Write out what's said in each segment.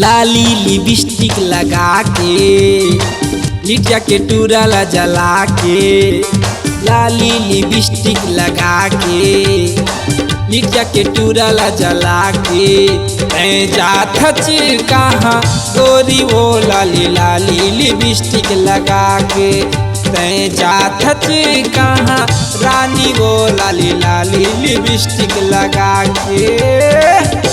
लाली लिपस्टिक लगा के लिटिया के टूरला जला के, लाली लिपस्टिक लगा के लिटिया के टूरला जला के, मैं जात कहाँ गोरी वो लाली लाली लिपस्टिक लगा के, मैं जात कहाँ रानी वो लाली लाली लिपस्टिक लगा के।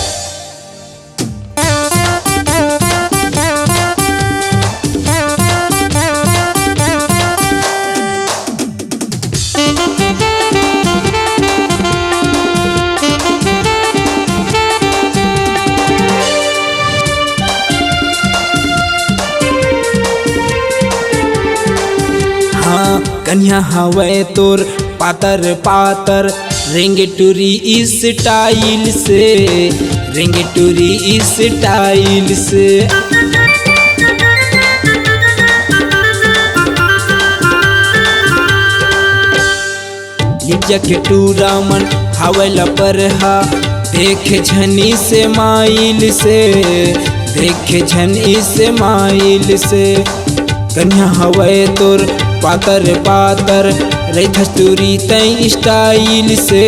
कन्या हवे तोर पातर पातर रेंगे टूरी स्टाइल से, रेंगे टूरी स्टाइल से, लिटिया के टूरा मन हवेला पर हा देखे झनी से माइल से, देखे झनी से माइल से। कन्या हवे तोर पातर पातर रेखस्तूरी तई स्टाइल से,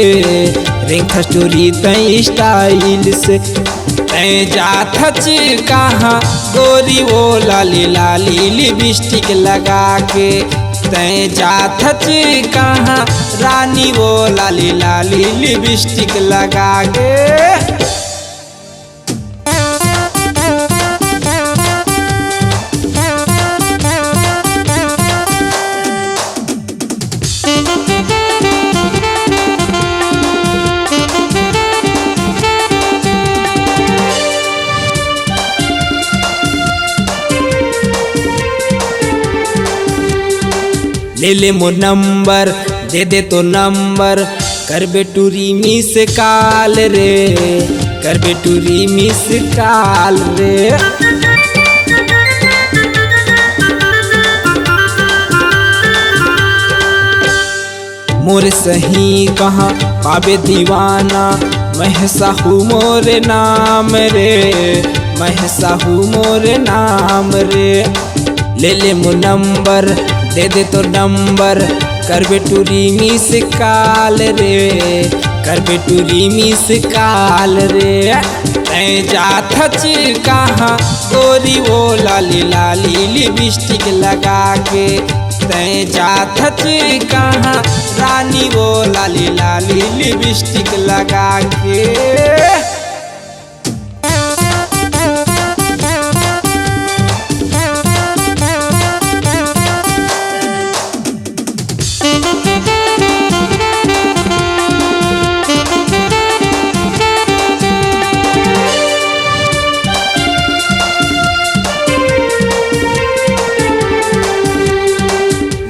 रेखस्तूरी तई स्टाइल से, तै जात कहाँ गोरी वो लाली लाली लिपस्टिक लगा के, तै जात कहाँ रानी वो लाली लाली लिपस्टिक लगा के। ले ले मोर नंबर दे दे तो नंबर, कर बेटूरी मिस काल रे, कर बेटूरी मिस काल रे। मोर सही कहाँ पाबे दीवाना, मैं साहू मोर नाम रे, मैं साहू मोर नाम रे। ले ले मोर नंबर दे दे तो नंबर, कर बेटूरी मिस काल रे, कर बेटूरी मिस काल रे। तै जात कहाँ गोरी वो लाली लाली लिपस्टिक लगा के, तै जात कहाँ रानी वो लाली लाली लिपस्टिक लगा के।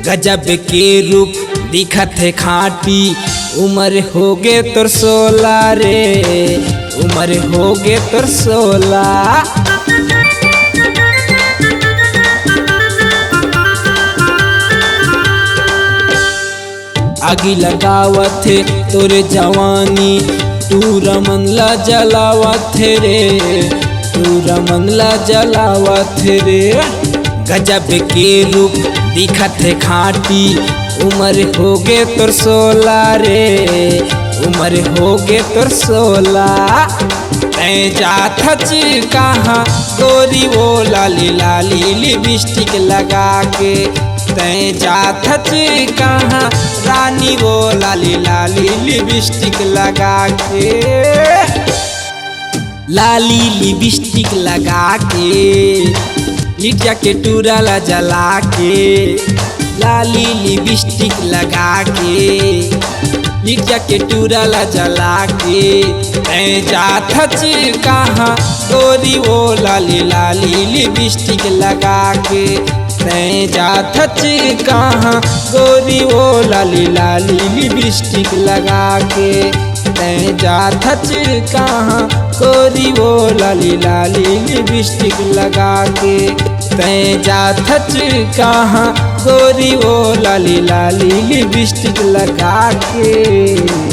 गजब के रूप दिखत है खाटी, उम्र हो गे तोर 16 रे, उम्र हो गे तोर 16। आगी लगावत है तोरे जवानी, टूरा मंगला जलावत रे, टूरा मंगला जलावत रे। गजब के रूप दिखत है खाटी, उम्र हो गे तोर 16 रे, उम्र हो गे तोर 16। तै जात कहाँ गोरी वो लाली लाली लिपस्टिक लगा के, तै जात कहाँ रानी वो लाली लाली लिपस्टिक लगा के। लाली लिपस्टिक लगा के लिटिया के टूरला जला के, लाली लिपस्टिक लगा के लिटिया के टूरला जला के, तै जात कहाँ गोरी वो लाली लाली लिपस्टिक लगा के, तै जात कहाँ गोरी वो लाली लाली लिपस्टिक लगा के, तै जात कहाँ गोरी वो लाली लाली लिपस्टिक लगा के, तै जात कहाँ गोरी वो लाली लाली लिपस्टिक लगा के।